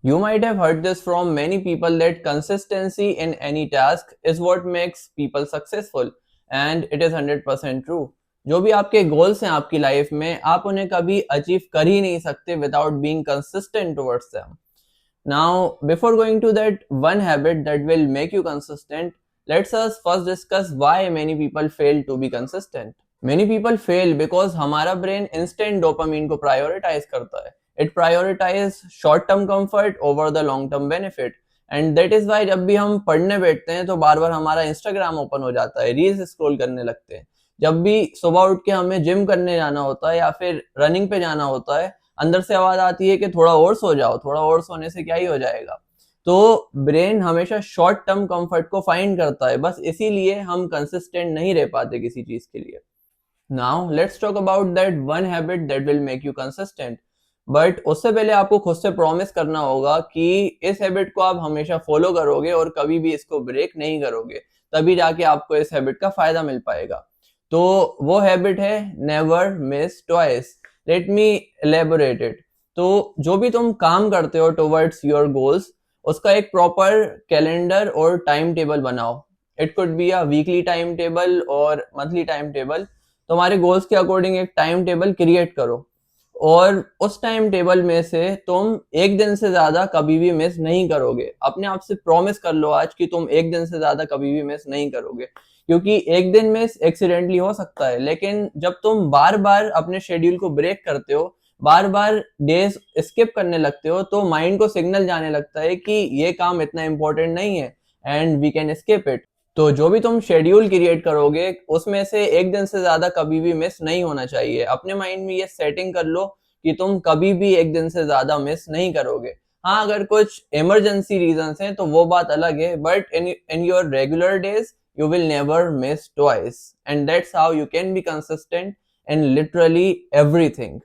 You might have heard this from many people that consistency in any task is what makes people successful, and it is 100% true. जो भी आपके goals हैं आपकी life में, आप उन्हें कभी अचीव कर ही नहीं सकते without being consistent towards them. Now, before going to that one habit that will make you consistent, let's us first discuss why many people fail to be consistent. Many people fail because हमारा brain instant dopamine को prioritize करता है. It prioritize short term comfort over the long term benefit. And that is why जब भी हम पढ़ने बैठते हैं तो बार बार हमारा इंस्टाग्राम ओपन हो जाता है, रील्स स्क्रॉल करने लगते हैं. जब भी सुबह उठ के हमें जिम करने जाना होता है या फिर रनिंग पे जाना होता है, अंदर से आवाज आती है कि थोड़ा और सो जाओ, थोड़ा और सोने से क्या ही हो जाएगा. तो ब्रेन हमेशा शॉर्ट टर्म कंफर्ट को फाइंड करता है, बस इसीलिए हम कंसिस्टेंट नहीं रह पाते किसी चीज के लिए. Now let's talk about that one habit that will make you consistent. But उससे पहले आपको खुद से प्रॉमिस करना होगा कि इस हैबिट को आप हमेशा फॉलो करोगे और कभी भी इसको ब्रेक नहीं करोगे, तभी जाके आपको इस हैबिट का फायदा मिल पाएगा. तो वो हैबिट है never miss twice. Let me elaborate it. तो जो भी तुम काम करते हो टुवर्ड्स योर गोल्स, उसका एक प्रॉपर कैलेंडर और टाइम टेबल बनाओ. It could be a weekly time table और मंथली टाइम टेबल. तुम्हारे गोल्स के अकॉर्डिंग एक टाइम टेबल क्रिएट करो और उस टाइम टेबल में से तुम एक दिन से ज्यादा कभी भी मिस नहीं करोगे. अपने आप से प्रॉमिस कर लो आज कि तुम एक दिन से ज्यादा कभी भी मिस नहीं करोगे, क्योंकि एक दिन मिस एक्सीडेंटली हो सकता है, लेकिन जब तुम बार बार अपने शेड्यूल को ब्रेक करते हो, बार बार डेज स्किप करने लगते हो, तो माइंड को सिग्नल जाने लगता है कि ये काम इतना इंपॉर्टेंट नहीं है and we can skip it. तो जो भी तुम शेड्यूल क्रिएट करोगे उसमें से एक दिन से ज्यादा कभी भी मिस नहीं होना चाहिए. अपने माइंड में ये सेटिंग कर लो कि तुम कभी भी एक दिन से ज्यादा मिस नहीं करोगे. हाँ, अगर कुछ इमरजेंसी रीजंस हैं तो वो बात अलग है, but in your regular days you will never miss twice, and that's how you can be consistent in literally everything.